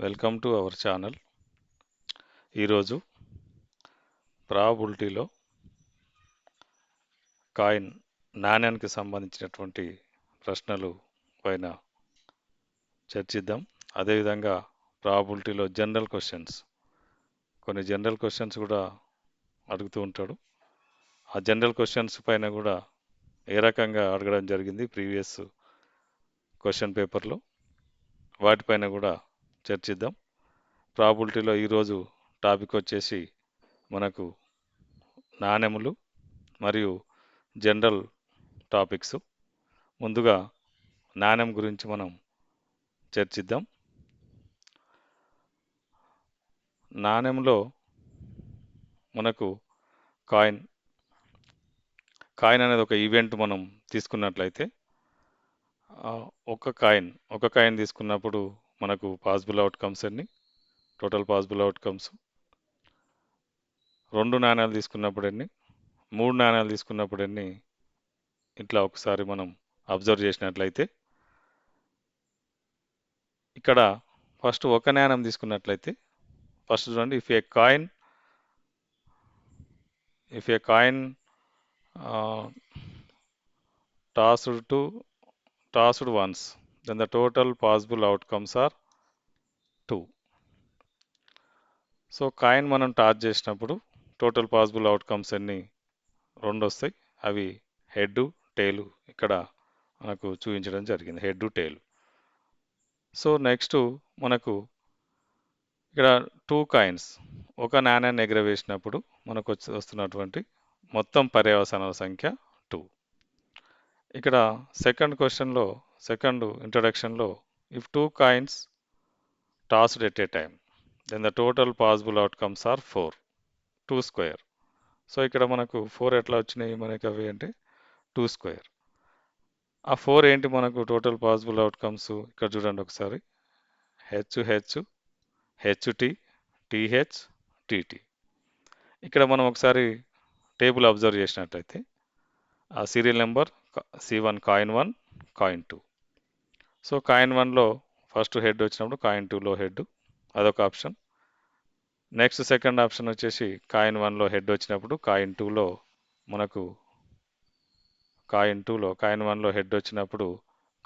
Welcome to our channel. ఈరోజు ప్రాబబిలిటీలో coin నాణ్యానికి సంబంధించినటువంటి ప్రశ్నలు పైన చర్చిద్దాం. అదేవిధంగా ప్రాబబిలిటీలో కొన్ని జనరల్ క్వశ్చన్స్ కూడా అడుగుతూ ఉంటాడు. ఆ జనరల్ క్వశ్చన్స్ పైన కూడా ఏ రకంగా అడగడం జరిగింది ప్రీవియస్ క్వశ్చన్ పేపర్లో, వాటిపైన కూడా చర్చిద్దాం. ప్రాబబిలిటీలో ఈరోజు టాపిక్ వచ్చేసి మనకు నాణెములు మరియు జనరల్ టాపిక్స్. ముందుగా నాణెం గురించి మనం చర్చిద్దాం. నాణెంలో మనకు కాయిన్ అనేది ఒక ఈవెంట్ మనం తీసుకున్నట్లయితే ఒక కాయిన్ తీసుకున్నప్పుడు మనకు పాసిబుల్ అవుట్కమ్స్ ఎన్ని, టోటల్ పాసిబుల్ అవుట్కమ్స్. 2 నాణ్యాలు తీసుకున్నప్పుడు ఎన్ని, 3 నాణ్యాలు తీసుకున్నప్పుడు ఎన్ని, ఇట్లా ఒకసారి మనం అబ్జర్వ్ చేసినట్లయితే ఇక్కడ ఫస్ట్ ఒక నాణ్యం తీసుకున్నట్లయితే ఫస్ట్ చూడండి, if a coin tossed once, then the total possible outcomes are 2. So coin మనం టాస్ చేసినప్పుడు టోటల్ పాసిబుల్ అవుట్కమ్స్ ఎన్ని, 2 వస్తాయి. అవి హెడ్, టేలు ఇక్కడ మనకు చూపించడం జరిగింది, హెడ్, టేలు. సో నెక్స్ట్ మనకు ఇక్కడ 2 కాయిన్స్ ఒక నాణ్యాన్ని ఎగరవేసినప్పుడు మనకు వస్తున్నటువంటి మొత్తం పర్యవసానాల సంఖ్య 2. ఇక్కడ సెకండ్ ఇంట్రడక్షన్లో if 2 coins tossed at a time then the total possible outcomes are 4, 2 square. So ఇక్కడ మనకు 4 ఎట్లా వచ్చినాయి మనకి అవి అంటే 2 స్క్వేర్. ఆ 4 ఏంటి మనకు టోటల్ పాసిబుల్ అవుట్కమ్స్, ఇక్కడ చూడండి ఒకసారి, హెచ్, హెచ్టి, టిహెచ్, టిటి. ఇక్కడ మనం ఒకసారి టేబుల్ అబ్జర్వ్ చేసినట్లయితే ఆ serial number C1 coin 1, coin 2. So coin 1లో ఫస్ట్ హెడ్ వచ్చినప్పుడు కాయిన్ 2లో హెడ్, అదొక ఆప్షన్. నెక్స్ట్ సెకండ్ ఆప్షన్ వచ్చేసి కాయిన్ 1లో హెడ్ వచ్చినప్పుడు కాయిన్ 2లో మనకు కాయిన్ 1లో హెడ్ వచ్చినప్పుడు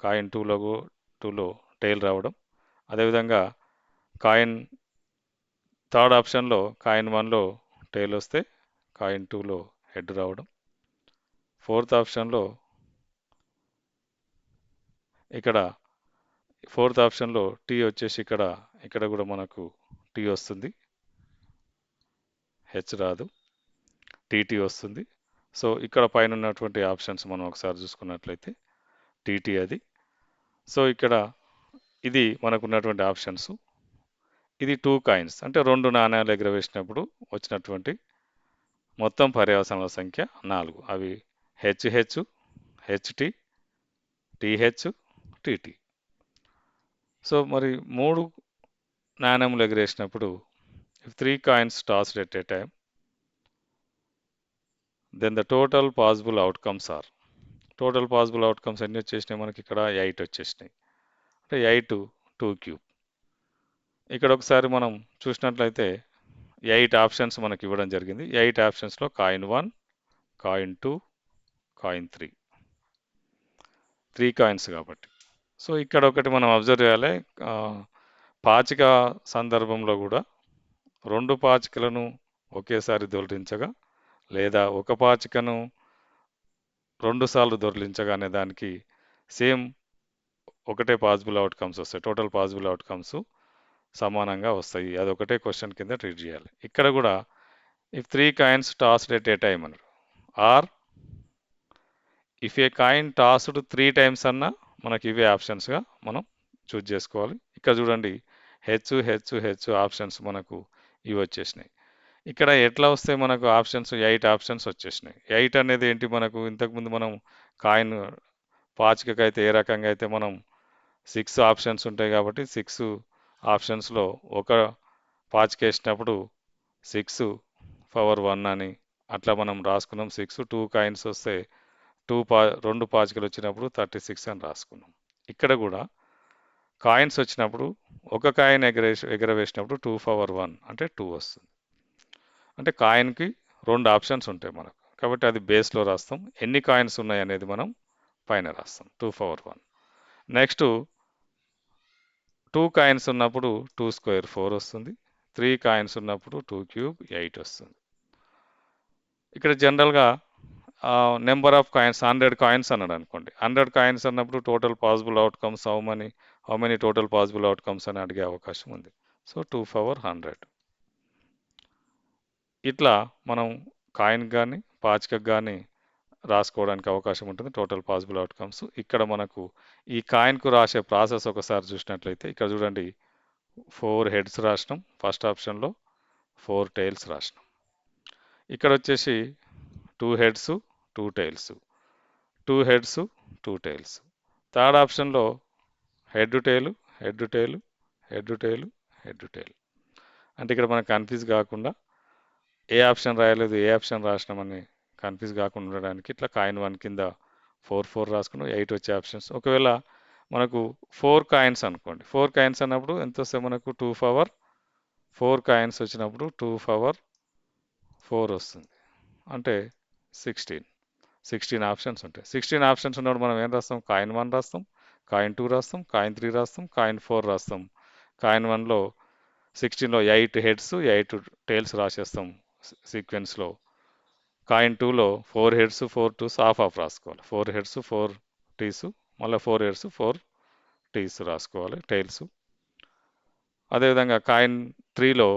కాయిన్ 2లో టైల్ రావడం. అదేవిధంగా థర్డ్ ఆప్షన్లో కాయిన్ 1లో టైల్ వస్తే కాయిన్ 2లో హెడ్ రావడం. ఫోర్త్ ఆప్షన్లో టీ వచ్చేసి ఇక్కడ కూడా మనకు టీ వస్తుంది, హెచ్ రాదు, టీటీ వస్తుంది. సో ఇక్కడ పైన ఉన్నటువంటి ఆప్షన్స్ మనం ఒకసారి చూసుకున్నట్లయితే టీటీ అది. సో ఇక్కడ ఇది మనకున్నటువంటి ఆప్షన్స్. ఇది 2 కాయిన్స్ అంటే 2 నాణ్యాలు ఎగరవేసినప్పుడు వచ్చినటువంటి మొత్తం పర్యవసానాల సంఖ్య 4. అవి HH, HT, TH, TT. So మరి 3 నాణ్యములు ఎగరేసినప్పుడు if 3 coins tossed at a time then the total possible outcomes are, total possible outcomes ఎన్ని వచ్చేసినాయి మనకి, ఇక్కడ 8 వచ్చేసినాయి. అంటే 8 2 క్యూబ్. ఇక్కడ ఒకసారి మనం చూసినట్లయితే 8 ఆప్షన్స్ మనకి ఇవ్వడం జరిగింది. 8 ఆప్షన్స్లో కాయిన్ 1, కాయిన్ 2, కాయిన్ 3 కాయిన్స్ కాబట్టి. సో ఇక్కడ ఒకటి మనం అబ్జర్వ్ చేయాలి, పాచిక సందర్భంలో కూడా 2 పాచికలను ఒకేసారి దొర్లించగా లేదా ఒక పాచికను 2 సార్లు దొర్లించగా అనే దానికి సేమ్ ఒకటే పాసిబుల్ అవుట్కమ్స్ వస్తాయి, టోటల్ పాసిబుల్ అవుట్కమ్స్ సమానంగా వస్తాయి. అది ఒకటే క్వశ్చన్ కింద ట్రీట్ చేయాలి. ఇక్కడ కూడా if 3 coins tossed at a time అన్నారు, or if a coin tossed 3 times అన్నా మనకి ఇవే ఆప్షన్స్గా మనం చూజ్ చేసుకోవాలి. ఇక్కడ చూడండి హెచ్ ఆప్షన్స్ మనకు ఇవి వచ్చేసినాయి. ఇక్కడ ఎట్లా వస్తే మనకు ఆప్షన్స్ 8 ఆప్షన్స్ వచ్చేసినాయి. 8 అనేది ఏంటి, మనకు ఇంతకుముందు మనం కాయిన్ పాచికకైతే ఏ రకంగా అయితే మనం 6 ఆప్షన్స్ ఉంటాయి కాబట్టి 6 ఆప్షన్స్లో ఒక పాచిక వేసినప్పుడు 6 పవర్ 1 అని అట్లా మనం రాసుకున్నాం. 6 2 కాయిన్స్ వస్తే 2 పాచికలు వచ్చినప్పుడు 36 అని రాసుకున్నాం. ఇక్కడ కూడా కాయిన్స్ వచ్చినప్పుడు ఒక కాయిన్ ఎగరవేసినప్పుడు 2 పవర్ 1 అంటే 2 వస్తుంది. అంటే కాయిన్కి 2 ఆప్షన్స్ ఉంటాయి మనకు. కాబట్టి అది బేస్లో రాస్తాం. ఎన్ని కాయిన్స్ ఉన్నాయి అనేది మనం పైన రాస్తాం 2 పవర్ 1. నెక్స్ట్ 2 కాయిన్స్ ఉన్నప్పుడు 2 స్క్వేర్ 4 వస్తుంది. 3 కాయిన్స్ ఉన్నప్పుడు 2 క్యూబ్ 8 వస్తుంది. ఇక్కడ జనరల్గా నెంబర్ ఆఫ్ కాయిన్స్ 100 కాయిన్స్ అన్నాడు అనుకోండి. 100 కాయిన్స్ అన్నప్పుడు total possible outcomes how many total possible outcomes అని అడిగే అవకాశం ఉంది. So 2 power 100. ఇట్లా మనం కాయిన్ కానీ పాచికకు కానీ రాసుకోవడానికి అవకాశం ఉంటుంది టోటల్ పాసిబుల్ అవుట్కమ్స్. ఇక్కడ మనకు ఈ కాయిన్కు రాసే ప్రాసెస్ ఒకసారి చూసినట్లయితే ఇక్కడ చూడండి 4 హెడ్స్ రాసినాం ఫస్ట్ ఆప్షన్లో, 4 టైల్స్ రాసినాం. ఇక్కడ వచ్చేసి 2 heads 2 tails, 2 heads 2 tiles. Third ఆప్షన్లో హెడ్ టైలు హెడ్ టైలు హెడ్ టైలు హెడ్ టైలు. అంటే ఇక్కడ మనకు కన్ఫ్యూజ్ కాకుండా ఏ ఆప్షన్ రాయలేదు ఏ ఆప్షన్ రాసినామని కన్ఫ్యూజ్ కాకుండా ఉండడానికి ఇట్లా కాయిన్ 1 కింద 4 రాసుకున్నాం, 8 వచ్చే ఆప్షన్స్. ఒకవేళ మనకు 4 కాయిన్స్ అనుకోండి, 4 కాయిన్స్ అన్నప్పుడు ఎంత వస్తే మనకు 2 పవర్ 4 కాయిన్స్ వచ్చినప్పుడు 2 పవర్ 4 వస్తుంది. అంటే 16 ఆప్షన్స్ ఉంటాయి. 16 ఆప్షన్స్ ఉన్నప్పుడు మనం ఏం రాస్తాం? కాయిన్ 1 రాస్తాం, కాయిన్ 2 రాస్తాం, కాయిన్ 3 రాస్తాం, కాయిన్ 4 రాస్తాం. కాయిన్ 1లో 16లో 8 హెడ్స్ 8 టైల్స్ రాసేస్తాం సీక్వెన్స్లో. కాయిన్ 2లో 4 హెడ్స్ 4 టూస్ ఆఫ్ రాసుకోవాలి. 4 హెడ్స్ 4 టీస్, మళ్ళీ 4 హెడ్స్ 4 టీస్ రాసుకోవాలి టైల్స్. అదేవిధంగా కాయిన్ 3లో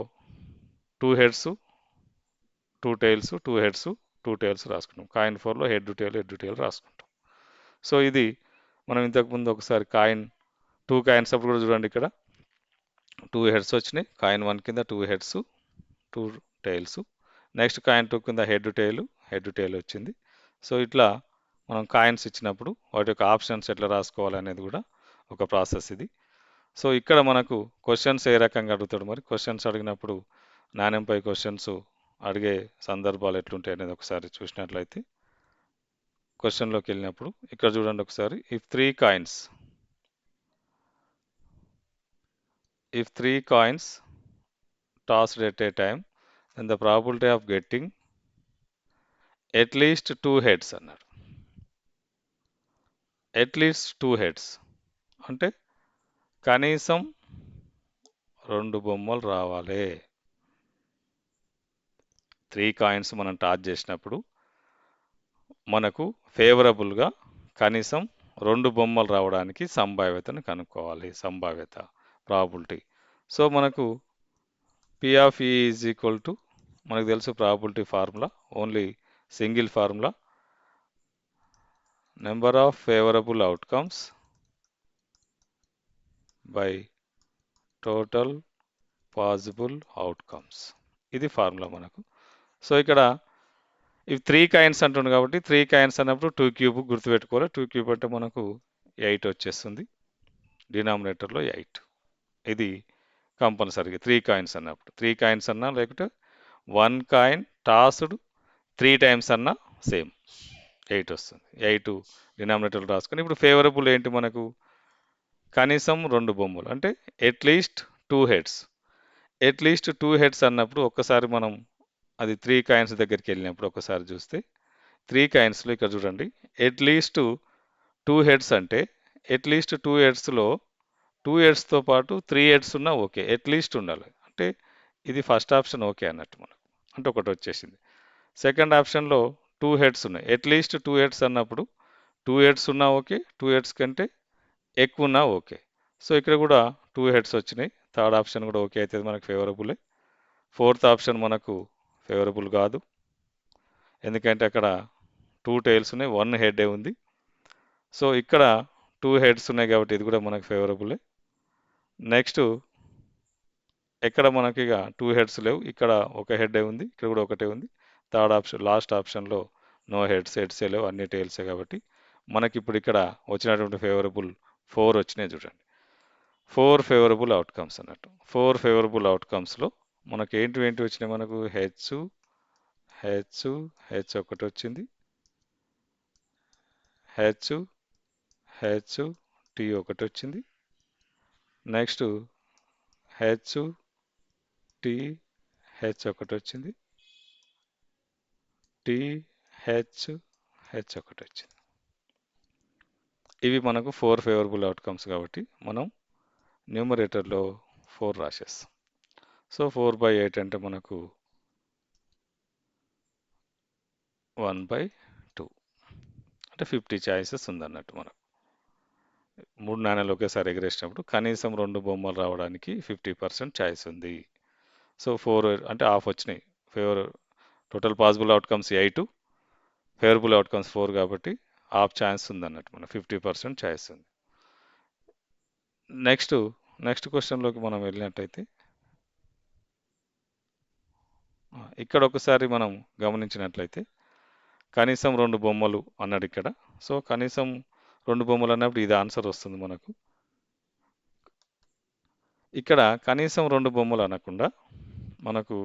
2 హెడ్స్ 2 టైల్స్ 2 హెడ్స్ 2 టైల్స్ రాసుకుంటాం. కాయిన్ 4లో హెడ్ టైల్ రాసుకుంటాం. సో ఇది మనం ఇంతకుముందు ఒకసారి కాయిన్ 2 కాయిన్స్ అప్పుడు కూడా చూడండి ఇక్కడ 2 హెడ్స్ వచ్చినాయి. కాయిన్ 1 కింద 2 హెడ్స్ 2 టైల్స్. నెక్స్ట్ కాయిన్ 2 కింద హెడ్ టైల్ వచ్చింది. సో ఇట్లా మనం కాయిన్స్ ఇచ్చినప్పుడు వాటి యొక్క ఆప్షన్స్ ఎట్లా రాసుకోవాలి అనేది కూడా ఒక ప్రాసెస్ ఇది. సో ఇక్కడ మనకు క్వశ్చన్స్ ఏ రకంగా అడుగుతాడు, మరి క్వశ్చన్స్ అడిగినప్పుడు నాణ్యంపై క్వశ్చన్స్ అడిగే సందర్భాలు ఎట్లుంటాయి అనేది ఒకసారి చూసినట్లయితే క్వశ్చన్లోకి వెళ్ళినప్పుడు ఇక్కడ చూడండి ఒకసారి. If three coins tossed at a time, then the probability of getting at least 2 heads అన్నాడు. అట్లీస్ట్ 2 హెడ్స్ అంటే కనీసం 2 బొమ్మలు రావాలి. 3 కాయిన్స్ మనం టాస్ చేసినప్పుడు మనకు ఫేవరబుల్గా కనీసం 2 బొమ్మలు రావడానికి సంభావ్యతను కనుక్కోవాలి. ప్రాబిలిటీ. సో మనకు P of E is equal to మనకు తెలుసు probability formula, only single formula, number of favourable outcomes by total possible outcomes. ఇది ఫార్ములా మనకు. సో ఇక్కడ ఇవి 3 కాయిన్స్ అంటుంది కాబట్టి 3 కాయిన్స్ అన్నప్పుడు 2 క్యూబ్ గుర్తుపెట్టుకోవాలి. 2 క్యూబ్ అంటే మనకు 8 వచ్చేస్తుంది. డినామినేటర్లో 8. ఇది కంపల్సరీగా 3 కాయిన్స్ అన్నప్పుడు. 3 కాయిన్స్ అన్నా లేకపోతే 1 కాయిన్ టాస్డ్ 3 టైమ్స్ అన్నా సేమ్ 8 వస్తుంది. 8 డినామినేటర్లు రాసుకొని ఇప్పుడు ఫేవరబుల్ ఏంటి మనకు? కనీసం 2 బొమ్మలు అంటే అట్లీస్ట్ 2 హెడ్స్. అట్లీస్ట్ 2 హెడ్స్ అన్నప్పుడు ఒక్కసారి మనం అది 3 కాయిన్స్ దగ్గరికి వెళ్ళినప్పుడు ఒకసారి చూస్తే 3 కాయిన్స్లో ఇక్కడ చూడండి అట్లీస్ట్ 2 హెడ్స్ అంటే అట్లీస్ట్ 2 హెడ్స్లో 2 హెడ్స్తో పాటు 3 హెడ్స్ ఉన్నా ఓకే, అట్లీస్ట్ ఉండాలి. అంటే ఇది ఫస్ట్ ఆప్షన్ ఓకే అన్నట్టు మనకు, అంటే ఒకటి వచ్చేసింది. సెకండ్ ఆప్షన్లో 2 హెడ్స్ ఉన్నాయి. అట్లీస్ట్ 2 హెడ్స్ అన్నప్పుడు 2 హెడ్స్ ఉన్నా ఓకే, 2 హెడ్స్ కంటే ఎక్కువ ఉన్నా ఓకే. సో ఇక్కడ కూడా 2 హెడ్స్ వచ్చినాయి. థర్డ్ ఆప్షన్ కూడా ఓకే అవుతుంది, మనకు ఫేవరబులే. ఫోర్త్ ఆప్షన్ మనకు ఫేవరబుల్ కాదు, ఎందుకంటే అక్కడ 2 టైల్స్ ఉన్నాయి, 1 హెడ్ ఉంది. సో ఇక్కడ 2 హెడ్స్ ఉన్నాయి కాబట్టి ఇది కూడా మనకు ఫేవరబులే. నెక్స్ట్ ఎక్కడ మనకి ఇక 2 హెడ్స్ లేవు, ఇక్కడ ఒక హెడ్ ఉంది, ఇక్కడ కూడా ఒకటే ఉంది. థర్డ్ ఆప్షన్ లాస్ట్ ఆప్షన్లో నో హెడ్సే లేవు, అన్ని టైల్సే. కాబట్టి మనకి ఇప్పుడు ఇక్కడ వచ్చినటువంటి ఫేవరబుల్ 4 వచ్చినాయి చూడండి. 4 ఫేవరబుల్ అవుట్కమ్స్ అన్నట్టు. 4 ఫేవరబుల్ అవుట్కమ్స్లో మనకి ఏంటి వచ్చినాయి? మనకు హెచ్ ఒకటి వచ్చింది, హెచ్ టీ ఒకటి వచ్చింది. నెక్స్ట్ హెచ్ టి హెచ్ ఒకటి వచ్చింది, టి హెచ్ హెచ్ ఒకటి వచ్చింది. ఇవి మనకు 4 ఫేవరబుల్ అవుట్కమ్స్ కాబట్టి మనం న్యూమరేటర్లో 4 రాసేస్తాం. సో 4/8 అంటే మనకు 1/2 అంటే 50 ఛాయిసెస్ ఉందన్నట్టు మనకు. 3 నాణ్యాలు ఒకేసారి ఎగరేసినప్పుడు కనీసం 2 బొమ్మలు రావడానికి 50% ఛాయిస్ ఉంది. సో 4 అంటే హాఫ్ వచ్చినాయి. Total possible outcomes 8, favourable outcomes 4 కాబట్టి హాఫ్ ఛాన్స్ ఉందన్నట్టు, మన 50% ఛాయిస్ ఉంది. నెక్స్ట్ క్వశ్చన్లోకి మనం వెళ్ళినట్టయితే ఇక్కడ ఒకసారి మనం గమనించినట్లయితే కనీసం 2 బొమ్మలు అన్నాడు ఇక్కడ. సో కనీసం 2 బొమ్మలు అన్నప్పుడు ఇది ఆన్సర్ వస్తుంది మనకు. ఇక్కడ కనీసం 2 బొమ్మలు అనకుండా మనకు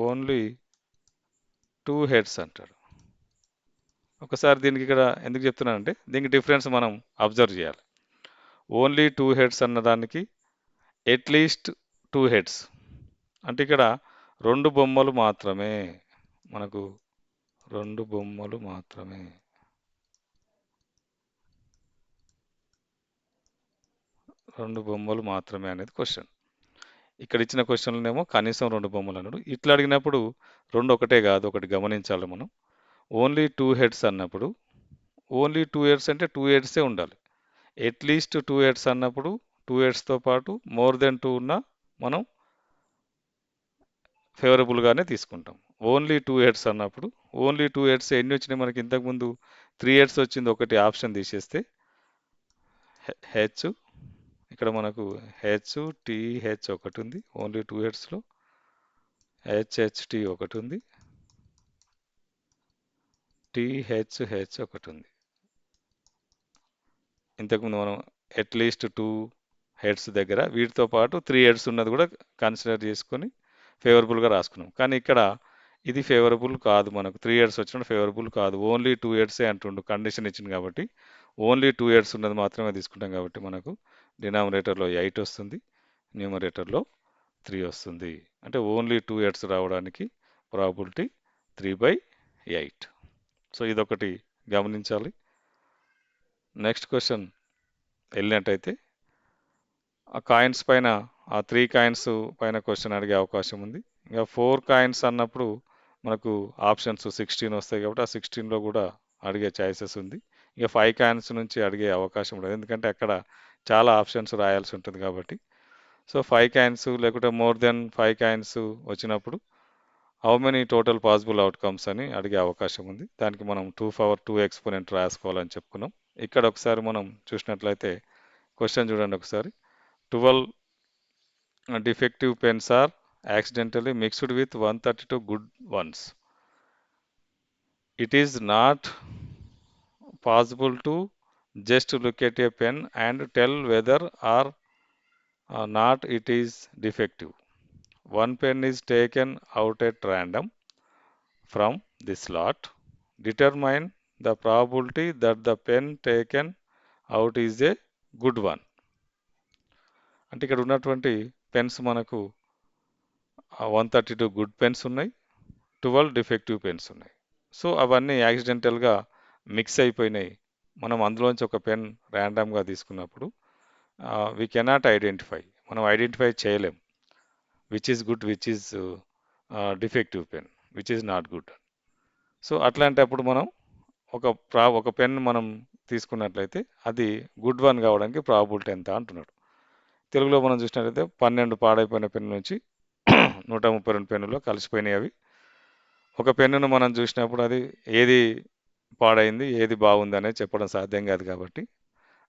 ఓన్లీ 2 హెడ్స్ అంటాడు. ఒకసారి దీనికి ఇక్కడ ఎందుకు చెప్తున్నానంటే దీనికి డిఫరెన్స్ మనం అబ్జర్వ్ చేయాలి. ఓన్లీ 2 హెడ్స్ అన్నదానికి అట్లీస్ట్ 2 హెడ్స్ అంటే ఇక్కడ 2 బొమ్మలు మాత్రమే, మనకు 2 బొమ్మలు మాత్రమే. రెండు బొమ్మలు మాత్రమే అనేది క్వశ్చన్. ఇక్కడ ఇచ్చిన క్వశ్చన్లోనేమో కనీసం 2 బొమ్మలు అన్నాడు. ఇట్లా అడిగినప్పుడు 2 ఒకటే కాదు, ఒకటి గమనించాలి మనం. ఓన్లీ 2 హెడ్స్ అన్నప్పుడు ఓన్లీ 2 హెడ్స్ అంటే 2 హెడ్సే ఉండాలి. అట్లీస్ట్ 2 హెడ్స్ అన్నప్పుడు 2 హెడ్స్తో పాటు మోర్ దెన్ 2 ఉన్న మనం ఫేవరబుల్గానే తీసుకుంటాం. ఓన్లీ 2 హెడ్స్ అన్నప్పుడు ఓన్లీ 2 హెడ్స్ ఎన్ని వచ్చినాయి మనకి? ఇంతకుముందు 3 హెడ్స్ వచ్చింది, ఒకటి ఆప్షన్ తీసేస్తే హెచ్, ఇక్కడ మనకు హెచ్ టి హెచ్ ఒకటి ఉంది ఓన్లీ 2 హెడ్స్లో, హెచ్హెచ్టి ఒకటి ఉంది, టిహెచ్హెచ్ ఒకటి ఉంది. ఇంతకుముందు మనం అట్లీస్ట్ 2 హెడ్స్ దగ్గర వీటితో పాటు 3 హెడ్స్ ఉన్నది కూడా కన్సిడర్ చేసుకొని ఫేవరబుల్గా రాసుకున్నాం. కానీ ఇక్కడ ఇది ఫేవరబుల్ కాదు, మనకు 3 హెడ్స్ వచ్చినప్పుడు ఫేవరబుల్ కాదు, ఓన్లీ 2 హెడ్సే అంటుండు, కండిషన్ ఇచ్చింది కాబట్టి ఓన్లీ 2 హెడ్స్ ఉన్నది మాత్రమే తీసుకుంటాం కాబట్టి మనకు డినామినేటర్లో 8 వస్తుంది, న్యూమరేటర్లో 3 వస్తుంది. అంటే ఓన్లీ 2 హెడ్స్ రావడానికి ప్రాబిలిటీ 3/8. సో ఇదొకటి గమనించాలి. నెక్స్ట్ క్వశ్చన్ వెళ్ళినట్టయితే ఆ కాయిన్స్ పైన ఆ 3 కాయిన్స్ పైన క్వశ్చన్ అడిగే అవకాశం ఉంది. ఇంకా 4 కాయిన్స్ అన్నప్పుడు మనకు ఆప్షన్స్ 16 వస్తాయి కాబట్టి ఆ 16లో కూడా అడిగే ఛాయిసెస్ ఉంది. ఇక 5 కాయిన్స్ నుంచి అడిగే అవకాశం ఉండదు, ఎందుకంటే అక్కడ చాలా ఆప్షన్స్ రాయాల్సి ఉంటుంది కాబట్టి. సో 5 కాయిన్స్ లేకుంటే మోర్ దెన్ 5 కాయిన్స్ వచ్చినప్పుడు how many total possible outcomes అని అడిగే అవకాశం ఉంది. దానికి మనం 2 ఎక్స్పోనెంట్ రాసుకోవాలని చెప్పుకున్నాం. ఇక్కడ ఒకసారి మనం చూసినట్లయితే క్వశ్చన్ చూడండి ఒకసారి. 12 defective pens are accidentally mixed with 132 good ones. It is not possible to just look at a pen and tell whether or not it is defective. One pen is taken out at random from this lot. Determine the probability that the pen taken out is a good one. అంటే ఇక్కడ ఉన్నటువంటి pens మనకు 132 good pens ఉన్నాయి, 12 defective pens ఉన్నాయి. So అవన్నీ యాక్సిడెంటల్గా mix అయిపోయినాయి. మనం అందులోంచి ఒక పెన్ ర్యాండమ్గా తీసుకున్నప్పుడు వీ కెనాట్ ఐడెంటిఫై, మనం ఐడెంటిఫై చేయలేం which is good, which is defective pen, which is not good. So అట్లాంటప్పుడు మనం ఒక పెన్ మనం తీసుకున్నట్లయితే అది గుడ్ వన్ కావడానికి ప్రాబిలిటీ ఎంత అంటున్నాడు. తెలుగులో మనం చూసినట్లయితే 12 పాడైపోయిన పెన్ను నుంచి 132 పెన్నులో కలిసిపోయినాయి. అవి ఒక పెన్నును మనం చూసినప్పుడు అది ఏది పాడైంది ఏది బాగుంది అనేది చెప్పడం సాధ్యం కాదు కాబట్టి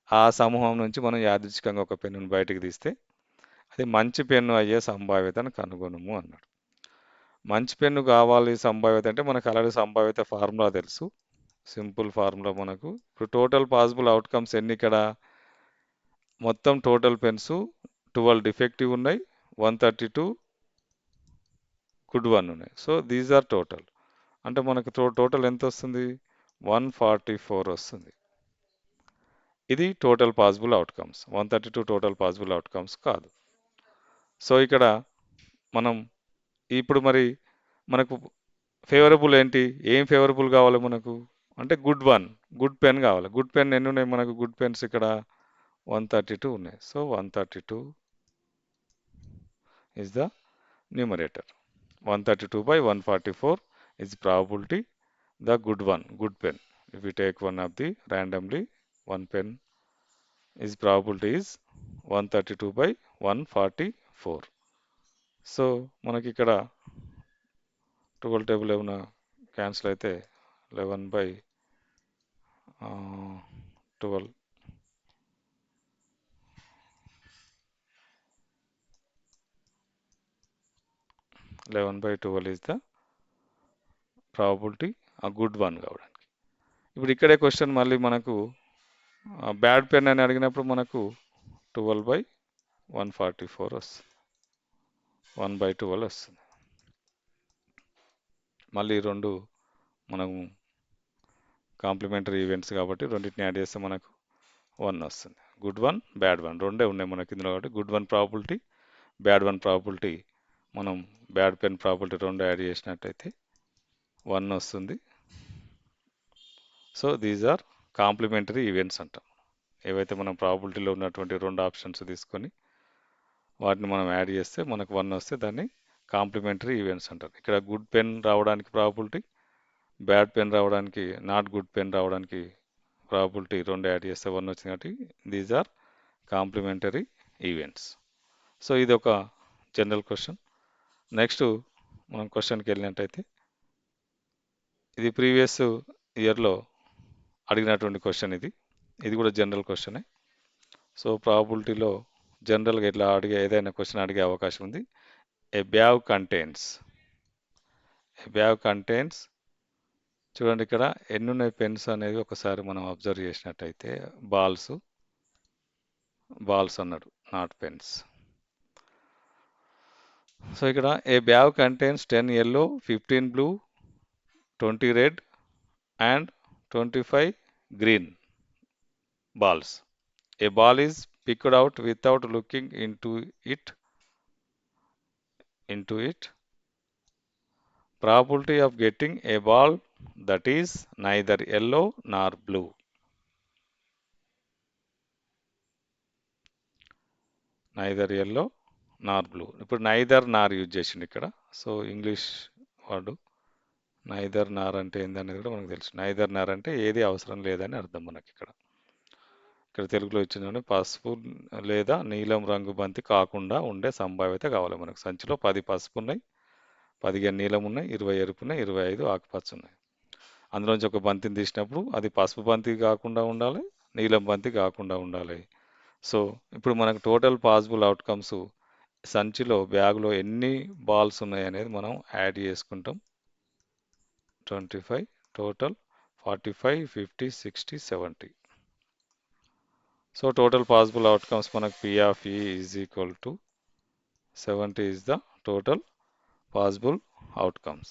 ఆ సమూహం నుంచి మనం యాదృచ్ఛికంగా ఒక పెన్నును బయటకు తీస్తే అది మంచి పెన్ను అయ్యే సంభావ్యతను కనుగొనము అన్నాడు. మంచి పెన్ను కావాలి సంభావ్యత అంటే మనకు ఆల్రెడీ సంభావ్యత ఫార్ములా తెలుసు. సింపుల్ ఫార్ములా మనకు ఇప్పుడు టోటల్ పాసిబుల్ అవుట్కమ్స్ ఎన్ని? ఇక్కడ మొత్తం టోటల్ పెన్స్ 12 డిఫెక్టివ్ ఉన్నాయి, 132 గుడ్ వన్ ఉన్నాయి. So these are total. అంటే మనకు టోటల్ ఎంత వస్తుంది? 144 వస్తుంది. ఇది total possible outcomes. 132 total possible outcomes కాదు. సో ఇక్కడ మనం ఇప్పుడు మరి మనకు ఫేవరబుల్ ఏంటి? ఏం ఫేవరబుల్ కావాలి మనకు? అంటే గుడ్ వన్, గుడ్ పెన్ కావాలి. గుడ్ పెన్ ఎన్ని ఉన్నాయి మనకు? గుడ్ పెన్స్ ఇక్కడ 132 ఉన్నాయి. So 132 is the numerator. 132 by 144 is probability the good one, good pen. If we take one of the randomly, one pen is probability is 132 by 144. So మనకి ఇక్కడ 12 table ఏమైనా cancel అయితే 11 by 12 11 by 12 is the probability a good one కావడానికి. ఇప్పుడు ఇక్కడే question మళ్ళీ మనకు bad pen అని అడిగినప్పుడు మనకు 12 by 144 వస్తుంది, 1 by 12 వస్తుంది. మళ్ళీ రెండు మనం కాంప్లిమెంటరీ ఈవెంట్స్ కాబట్టి రెండింటిని యాడ్ చేస్తే మనకు 1 వస్తుంది. గుడ్ వన్, బ్యాడ్ వన్ రెండే ఉన్నాయి మనకి ఇందులో కాబట్టి good one probability, bad one probability, మనం బ్యాడ్ పెన్ ప్రాబిలిటీ రెండు యాడ్ చేసినట్టయితే 1 వస్తుంది. So these are complementary events అంటాం. ఏవైతే మనం ప్రాబిలిటీలో ఉన్నటువంటి రెండు ఆప్షన్స్ తీసుకొని వాటిని మనం యాడ్ చేస్తే మనకు 1 వస్తే దాన్ని కాంప్లిమెంటరీ ఈవెంట్స్ అంటారు. ఇక్కడ గుడ్ పెన్ రావడానికి ప్రాబిలిటీ, బ్యాడ్ పెన్ రావడానికి, నాట్ గుడ్ పెన్ రావడానికి ప్రాబిలిటీ రెండు యాడ్ చేస్తే 1 వచ్చింది కాబట్టి these are complementary events. So ఇది ఒక జనరల్ క్వశ్చన్. నెక్స్ట్ మనం క్వశ్చన్కి వెళ్ళినట్టయితే ఇది ప్రీవియస్ ఇయర్లో అడిగినటువంటి క్వశ్చన్ ఇది. ఇది కూడా జనరల్ క్వశ్చనే. సో ప్రాబిలిటీలో జనరల్గా ఇట్లా అడిగే ఏదైనా క్వశ్చన్ అడిగే అవకాశం ఉంది. ఏ బ్యాగ్ కంటైన్స్ చూడండి ఇక్కడ ఎన్ని ఉన్నాయి పెన్స్ అనేది ఒకసారి మనం అబ్జర్వ్ చేసినట్టయితే బాల్స్ అన్నాడు, నాట్ పెన్స్. సో ఇక్కడ ఏ bag contains 10 yellow, 15 blue, 20 red and 25 green balls. A ball is picked out without looking into it. Probability of getting a ball that is neither yellow nor blue. Neither yellow Nar blue. ఇప్పుడు neither నార్ use చేసిండు ఇక్కడ. So English word neither నార్ అంటే ఏందనేది కూడా మనకు తెలుసు. Neither నార్ అంటే ఏది అవసరం లేదని అర్థం మనకి ఇక్కడ. ఇక్కడ తెలుగులో ఇచ్చిందంటే పసుపు లేదా నీలం రంగు బంతి కాకుండా ఉండే సంభావ్యత కావాలి మనకు. సంచిలో 10 పసుపు ఉన్నాయి, 15 నీలం ఉన్నాయి, 20 ఎరుపు ఉన్నాయి, 25 ఆకుపచ్చ ఉన్నాయి. అందులోంచి ఒక బంతిని తీసినప్పుడు అది పసుపు బంతి కాకుండా ఉండాలి, నీలం బంతి కాకుండా ఉండాలి. సో ఇప్పుడు మనకు టోటల్ పాసిబుల్ అవుట్కమ్స్ సంచిలో బ్యాగ్లో ఎన్ని బాల్స్ ఉన్నాయి అనేది మనం యాడ్ చేసుకుంటాం. 25 total 45, 50, 60, 70. So total possible outcomes మనకు P of E is equal to 70 is the total possible outcomes.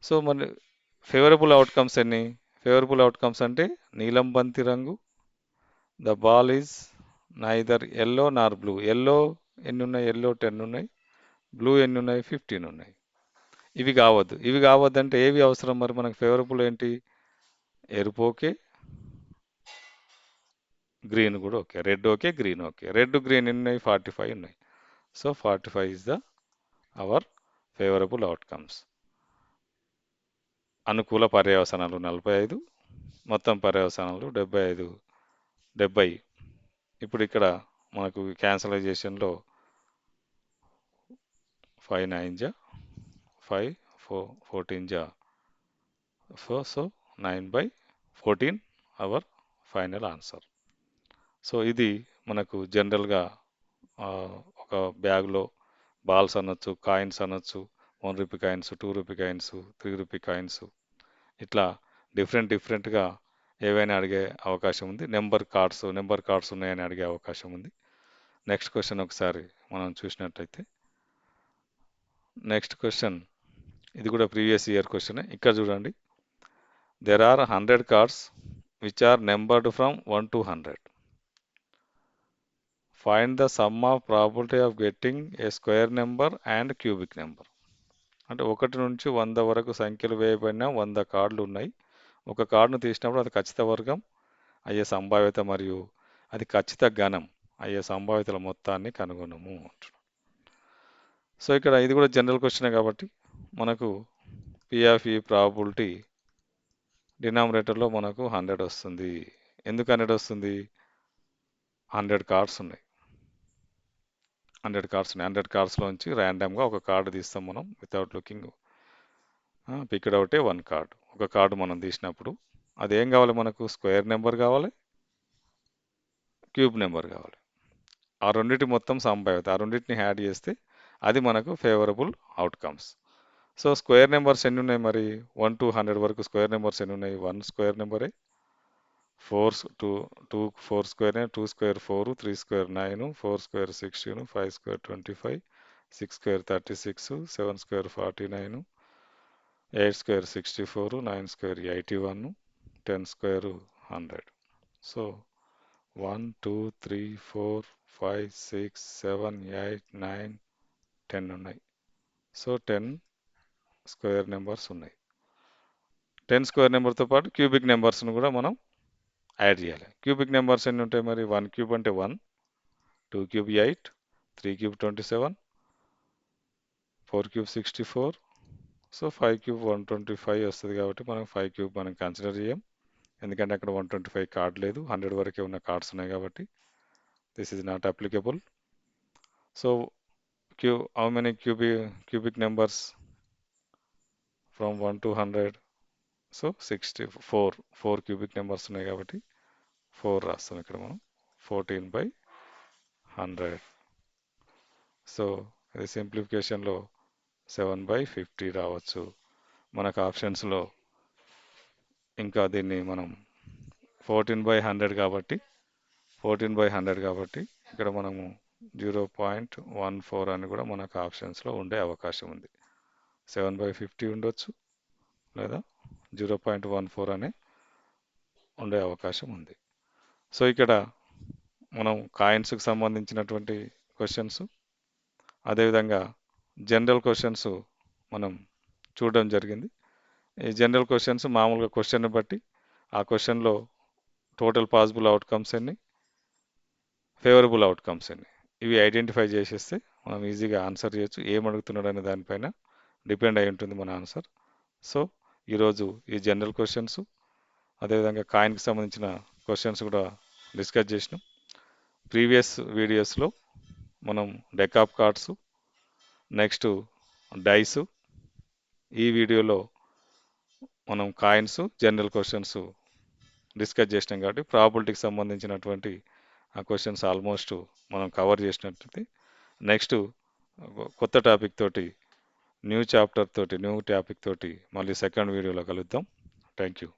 So మన ఫేవరబుల్ అవుట్కమ్స్ ఎన్ని? ఫేవరబుల్ అవుట్కమ్స్ అంటే నీలం బంతి రంగు, the ball is neither yellow Nar blue. Yellow ఎన్ని ఉన్నాయి? ఎల్లో 10 ఉన్నాయి. బ్లూ ఎన్ని ఉన్నాయి? 15 ఉన్నాయి. ఇవి కావద్దు అంటే ఏవి అవసరం మరి మనకు? ఫేవరబుల్ ఏంటి? ఎరుపు ఓకే, గ్రీన్ కూడా okay, red okay, green okay. Red green ఎన్ని ఉన్నాయి? 45 ఉన్నాయి. So 45 is the our favourable outcomes. అనుకూల పర్యవసానాలు 45, మొత్తం పర్యవసానాలు 70. ఇప్పుడు ఇక్కడ మనకు క్యాన్సలైజేషన్లో 5 9 జా 5 14 జా so 9/14 hour final answer. So ఇది మనకు జనరల్గా ఒక బ్యాగ్లో బాల్స్ అనొచ్చు, కాయిన్స్ అనొచ్చు, 1 rupee coins, 2 rupee coins, 3 rupee coins, ఇట్లా డిఫరెంట్గా ఏవైనా అడిగే అవకాశం ఉంది. నెంబర్ కార్డ్స్ ఉన్నాయని అడిగే అవకాశం ఉంది. నెక్స్ట్ క్వశ్చన్ ఒకసారి మనం చూసినట్టయితే, నెక్స్ట్ క్వశ్చన్ ఇది కూడా ప్రీవియస్ ఇయర్ క్వశ్చన్. ఇక్కడ చూడండి, there are 100 cards which are numbered from 1 to 100. Find the sum of probability of getting a square number and cubic number. అంటే 1 నుంచి 100 వరకు సంఖ్యలు వేయబడిన 100 కార్డులు ఉన్నాయి. ఒక కార్డును తీసినప్పుడు అది ఖచ్చిత వర్గం అయ్యే సంభావ్యత మరియు అది ఖచ్చిత గణం అయ్యే సంభావ్యతల మొత్తాన్ని కనుగొనము అంటున్నాడు. సో ఇక్కడ ఇది కూడా జనరల్ క్వశ్చనే కాబట్టి మనకు పి ఆఫ్ ఈ ప్రాబబిలిటీ డినామినేటర్లో మనకు 100 వస్తుంది. ఎందుకు 100 వస్తుంది? 100 కార్డ్స్ ఉన్నాయి. 100 కార్డ్స్లోంచి ర్యాండమ్గా ఒక కార్డు తీస్తాం మనం వితౌట్ లుకింగ్. పిక్డ్ అవుటే 1 కార్డు. ఒక కార్డు మనం తీసినప్పుడు అది ఏం కావాలి మనకు? స్క్వేర్ నెంబర్ కావాలి, క్యూబ్ నెంబర్ కావాలి. ఆ రెండింటి మొత్తం సంభావ్యత, ఆ రెండింటిని యాడ్ చేస్తే అది మనకు favourable outcomes. So square numbers ఎన్ని ఉన్నాయి మరి? 1 to 100 వరకు స్క్వేర్ నెంబర్స్ ఎన్ని ఉన్నాయి? 1 స్క్వేర్ నెంబరే, 2 4 square, 2 square 4, 3 square 9, 4 square 16, 5 square 25, 6 square 36, 7 square 49, 8 square 64, 9 square 81, 10 square 100. So 1 2 3 4 5 6 7 8 9 10 ఉన్నాయి. సో 10 స్క్వేర్ నెంబర్స్ ఉన్నాయి. 10 స్క్వేర్ నెంబర్తో పాటు క్యూబిక్ నెంబర్స్ను కూడా మనం యాడ్ చేయాలి. క్యూబిక్ నెంబర్స్ ఎన్ని ఉంటాయి మరి? 1 క్యూబ్ అంటే 1, 2 cube 8, 3 cube 27, 4 cube 64, so 5 cube 125 వస్తుంది కాబట్టి మనం 5 క్యూబ్ మనం కన్సిడర్ చేయం. ఎందుకంటే అక్కడ 125 కార్డ్ లేదు, 100 వరకే ఉన్న కార్డ్స్ ఉన్నాయి కాబట్టి this is not applicable. So how many cubic numbers from 1 to 100? So 64 cubic numbers ఉన్నాయి కాబట్టి 4 రాస్తాం ఇక్కడ మనం. 14/100. సో ఇది సింప్లిఫికేషన్లో 7/50 రావచ్చు. మనకు ఆప్షన్స్లో ఇంకా దీన్ని మనం 14/100 కాబట్టి ఇక్కడ మనము 0.14 అని కూడా మనకు ఆప్షన్స్లో ఉండే అవకాశం ఉంది. 7/50 ఉండొచ్చు లేదా 0.14 అనే ఉండే అవకాశం ఉంది. సో ఇక్కడ మనం కాయిన్స్కి సంబంధించినటువంటి క్వశ్చన్స్, అదేవిధంగా జనరల్ క్వశ్చన్స్ మనం చూడడం జరిగింది. ఈ జనరల్ క్వశ్చన్స్ మామూలుగా క్వశ్చన్ని బట్టి ఆ క్వశ్చన్లో టోటల్ పాసిబుల్ అవుట్కమ్స్ ఎన్ని, ఫేవరబుల్ అవుట్కమ్స్ ఎన్ని, ఇవి ఐడెంటిఫై చేసేస్తే మనం ఈజీగా ఆన్సర్ చేయొచ్చు. ఏం అడుగుతున్నాడు అనే దానిపైన డిపెండ్ అయి ఉంటుంది మన ఆన్సర్. సో ఈరోజు ఈ జనరల్ క్వశ్చన్స్, అదేవిధంగా కాయిన్కి సంబంధించిన క్వశ్చన్స్ కూడా డిస్కస్ చేసినాం. ప్రీవియస్ వీడియోస్లో మనం deck of cards, next dice, ఈ వీడియోలో మనం కాయిన్స్, జనరల్ క్వశ్చన్స్ డిస్కస్ చేసినాం కాబట్టి ప్రాబిలిటీకి సంబంధించినటువంటి ఆ క్వశ్చన్స్ ఆల్మోస్ట్ మనం కవర్ చేసినట్టు. నెక్స్ట్ కొత్త టాపిక్ తోటి, న్యూ టాపిక్ తోటి మళ్ళీ సెకండ్ వీడియోలో కలుద్దాం. Thank you.